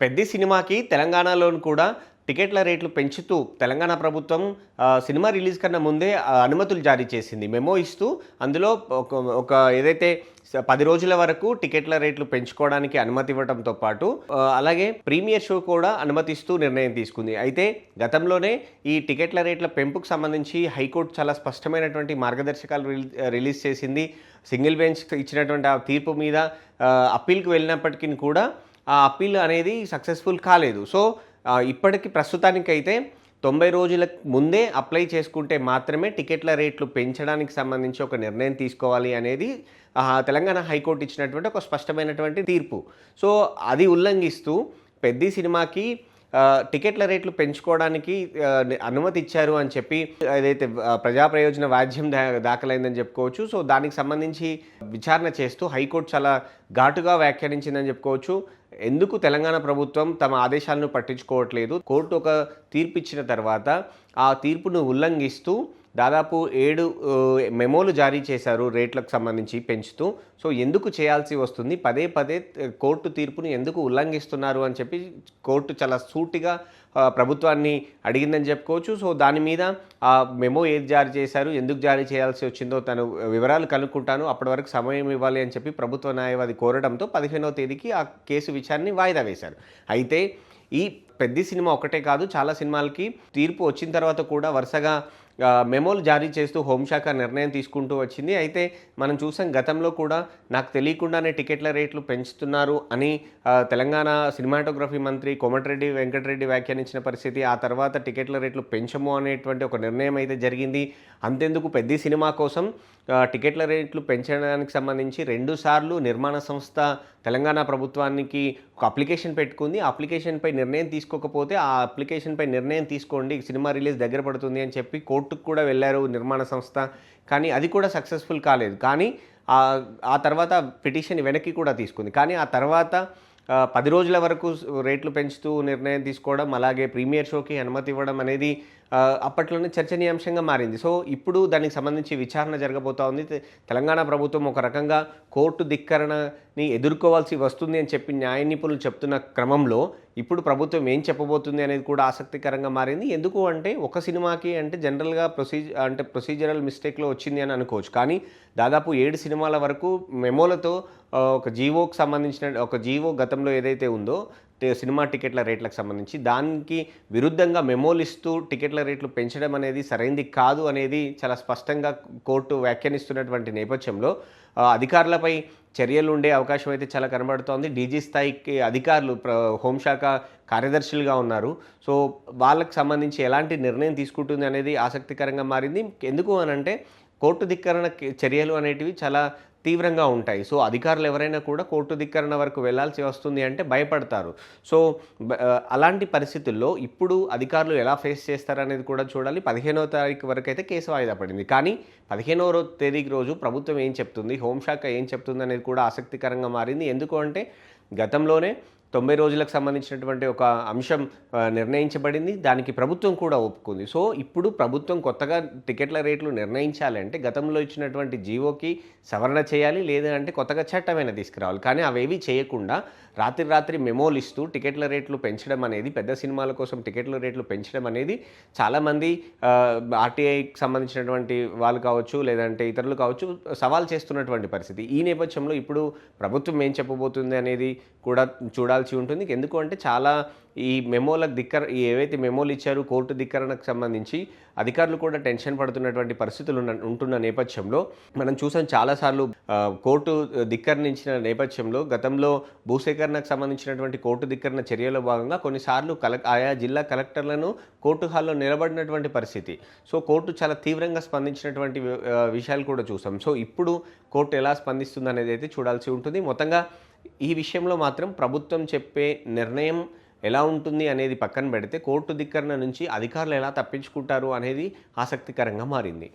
పెద్ది సినిమాకి తెలంగాణలోను కూడా టికెట్ల రేట్లు పెంచుతూ తెలంగాణ ప్రభుత్వం సినిమా రిలీజ్ కన్నా ముందే అనుమతులు జారీ చేసింది. మెమో ఇస్తూ అందులో ఒక ఒక ఏదైతే 10 రోజుల వరకు టికెట్ల రేట్లు పెంచుకోవడానికి అనుమతి ఇవ్వడంతో పాటు అలాగే ప్రీమియర్ షో కూడా అనుమతిస్తూ నిర్ణయం తీసుకుంది. అయితే గతంలోనే ఈ టికెట్ల రేట్ల పెంపుకు సంబంధించి హైకోర్టు చాలా స్పష్టమైనటువంటి మార్గదర్శకాలు రిలీజ్ చేసింది. సింగిల్ బెంచ్ ఇచ్చినటువంటి ఆ తీర్పు మీద అప్పీల్‌కి వెళ్ళినప్పటికీ కూడా ఆ అప్పీల్ అనేది సక్సెస్‌ఫుల్ కాలేదు. సో, ఇప్పటికి ప్రస్తుతానికైతే 90 రోజుల ముందే అప్లై చేసుకుంటే మాత్రమే టికెట్ల రేట్లు పెంచడానికి సంబంధించి ఒక నిర్ణయం తీసుకోవాలి అనేది తెలంగాణ హైకోర్టు ఇచ్చినటువంటి ఒక స్పష్టమైనటువంటి తీర్పు. సో, అది ఉల్లంఘిస్తూ పెద్ది సినిమాకి టికెట్ల రేట్లు పెంచుకోవడానికి అనుమతి ఇచ్చారు అని చెప్పి ఏదైతే ప్రజా ప్రయోజన వ్యాజ్యం దాఖలైందని చెప్పుకోవచ్చు. సో, దానికి సంబంధించి విచారణ చేస్తూ హైకోర్టు చాలా ఘాటుగా వ్యాఖ్యానించిందని చెప్పుకోవచ్చు. ఎందుకు తెలంగాణ ప్రభుత్వం తమ ఆదేశాలను పట్టించుకోవట్లేదు, కోర్టు ఒక తీర్పు ఇచ్చిన తర్వాత ఆ తీర్పును ఉల్లంఘిస్తూ దాదాపు 7 మెమోలు జారీ చేశారు రేట్లకు సంబంధించి పెంచుతూ. సో, ఎందుకు చేయాల్సి వస్తుంది, పదే పదే కోర్టు తీర్పుని ఎందుకు ఉల్లంఘిస్తున్నారు అని చెప్పి కోర్టు చాలా సూటిగా ప్రభుత్వాన్ని అడిగిందని చెప్పుకోవచ్చు. సో, దాని మీద ఆ మెమో ఏది జారీ చేశారు, ఎందుకు జారీ చేయాల్సి వచ్చిందో తను వివరాలు కనుక్కుంటాను, అప్పటి వరకు సమయం ఇవ్వాలి అని చెప్పి ప్రభుత్వ న్యాయవాది కోరడంతో 15వ తేదీకి ఆ కేసు విచారణని వాయిదా వేశారు. అయితే ఈ పెద్ది సినిమా ఒకటే కాదు, చాలా సినిమాలకి తీర్పు వచ్చిన తర్వాత కూడా వరుసగా మెమోలు జారీ చేస్తూ హోంశాఖ నిర్ణయం తీసుకుంటూ వచ్చింది. అయితే మనం చూసాం గతంలో కూడా నాకు తెలియకుండానే టికెట్ల రేట్లు పెంచుతున్నారు అని తెలంగాణ సినిమాటోగ్రఫీ మంత్రి కోమటిరెడ్డి వెంకటరెడ్డి వ్యాఖ్యానించిన పరిస్థితి. ఆ తర్వాత టికెట్ల రేట్లు పెంచము అనేటువంటి ఒక నిర్ణయం అయితే జరిగింది. అంతెందుకు పెద్ది సినిమా కోసం టికెట్ల రేట్లు పెంచడానికి సంబంధించి 2 సార్లు నిర్మాణ సంస్థ తెలంగాణ ప్రభుత్వానికి ఒక అప్లికేషన్ పెట్టుకుంది. ఆ అప్లికేషన్పై నిర్ణయం తీసుకోకపోతే ఆ అప్లికేషన్పై నిర్ణయం తీసుకోండి, సినిమా రిలీజ్ దగ్గర పడుతుంది అని చెప్పి కోర్టుకు కూడా వెళ్ళారు నిర్మాణ సంస్థ. కానీ అది కూడా సక్సెస్ఫుల్ కాలేదు. కానీ ఆ తర్వాత పిటిషన్ వెనక్కి కూడా తీసుకుంది. కానీ ఆ తర్వాత 10 రోజుల వరకు రేట్లు పెంచుతూ నిర్ణయం తీసుకోవడం, అలాగే ప్రీమియర్ షోకి అనుమతి ఇవ్వడం అనేది అప్పట్లోనే చర్చనీయాంశంగా మారింది. సో, ఇప్పుడు దానికి సంబంధించి విచారణ జరగబోతా ఉంది. తెలంగాణ ప్రభుత్వం ఒక రకంగా కోర్టు ధిక్కరణని ఎదుర్కోవాల్సి వస్తుంది అని చెప్పి న్యాయ నిపుణులు చెప్తున్న క్రమంలో ఇప్పుడు ప్రభుత్వం ఏం చెప్పబోతుంది అనేది కూడా ఆసక్తికరంగా మారింది. ఎందుకు అంటే ఒక సినిమాకి అంటే జనరల్గా ప్రొసీజరల్ మిస్టేక్‌లో వచ్చింది అని అనుకోవచ్చు. కానీ దాదాపు 7 సినిమాల వరకు మెమోలతో ఒక జీవోకి సంబంధించిన ఒక జీవో గతంలో ఏదైతే ఉందో సినిమా టికెట్ల రేట్లకు సంబంధించి దానికి విరుద్ధంగా మెమోలు ఇస్తూ టికెట్ల రేట్లు పెంచడం అనేది సరైంది కాదు అనేది చాలా స్పష్టంగా కోర్టు వ్యాఖ్యానిస్తున్నటువంటి నేపథ్యంలో అధికారులపై చర్యలు ఉండే అవకాశం అయితే చాలా కనబడుతోంది. డీజీ స్థాయికి అధికారులు హోంశాఖ కార్యదర్శులుగా ఉన్నారు. సో, వాళ్ళకి సంబంధించి ఎలాంటి నిర్ణయం తీసుకుంటుంది అనేది ఆసక్తికరంగా మారింది. ఎందుకు అనంటే కోర్టు ధిక్కరణ చర్యలు అనేటివి చాలా తీవ్రంగా ఉంటాయి. సో, అధికారులు ఎవరైనా కూడా కోర్టు ధిక్కరణ వరకు వెళ్లాల్సి వస్తుంది అంటే భయపడతారు. సో, అలాంటి పరిస్థితుల్లో ఇప్పుడు అధికారులు ఎలా ఫేస్ చేస్తారనేది కూడా చూడాలి. 15వ తారీఖు వరకు అయితే కేసు వాయిదా పడింది. కానీ 15వ తేదీకి రోజు ప్రభుత్వం ఏం చెప్తుంది, హోంశాఖ ఏం చెప్తుంది అనేది కూడా ఆసక్తికరంగా మారింది. ఎందుకు అంటే గతంలోనే 90 రోజులకు సంబంధించినటువంటి ఒక అంశం నిర్ణయించబడింది. దానికి ప్రభుత్వం కూడా ఒప్పుకుంది. సో, ఇప్పుడు ప్రభుత్వం కొత్తగా టికెట్ల రేట్లు నిర్ణయించాలంటే గతంలో ఇచ్చినటువంటి జీవోకి సవరణ చేయాలి, లేదంటే కొత్తగా చట్టమైనా తీసుకురావాలి. కానీ అవేవి చేయకుండా రాత్రి మెమోలు ఇస్తూ టికెట్ల రేట్లు పెంచడం అనేది, పెద్ద సినిమాల కోసం టికెట్ల రేట్లు పెంచడం అనేది చాలామంది ఆర్టీఐకి సంబంధించినటువంటి వాళ్ళు కావచ్చు, లేదంటే ఇతరులు కావచ్చు సవాల్ చేస్తున్నటువంటి పరిస్థితి. ఈ నేపథ్యంలో ఇప్పుడు ప్రభుత్వం ఏం చెప్పబోతుంది అనేది కూడా చూడాల్సి ఉంటుంది. ఎందుకు అంటే చాలా ఈ మెమోలకు ఏవైతే మెమోలు ఇచ్చారో కోర్టు ధిక్కరణకు సంబంధించి అధికారులు కూడా టెన్షన్ పడుతున్నటువంటి పరిస్థితులు ఉంటున్న నేపథ్యంలో మనం చూసాం చాలాసార్లు కోర్టు ధిక్కరణించిన నేపథ్యంలో గతంలో భూసేకరణకు సంబంధించినటువంటి కోర్టు ధిక్కరణ చర్యలో భాగంగా కొన్నిసార్లు ఆయా జిల్లా కలెక్టర్లను కోర్టు హాల్లో నిలబడినటువంటి పరిస్థితి. సో, కోర్టు చాలా తీవ్రంగా స్పందించినటువంటి విషయాలు కూడా చూసాం. సో, ఇప్పుడు కోర్టు ఎలా స్పందిస్తుంది అనేది అయితే చూడాల్సి ఉంటుంది. మొత్తంగా ఈ విషయంలో మాత్రం ప్రభుత్వం చెప్పే నిర్ణయం ఎలా ఉంటుంది అనేది పక్కన పెడితే కోర్టు ధిక్కరణ నుంచి అధికారులు ఎలా తప్పించుకుంటారు అనేది ఆసక్తికరంగా మారింది.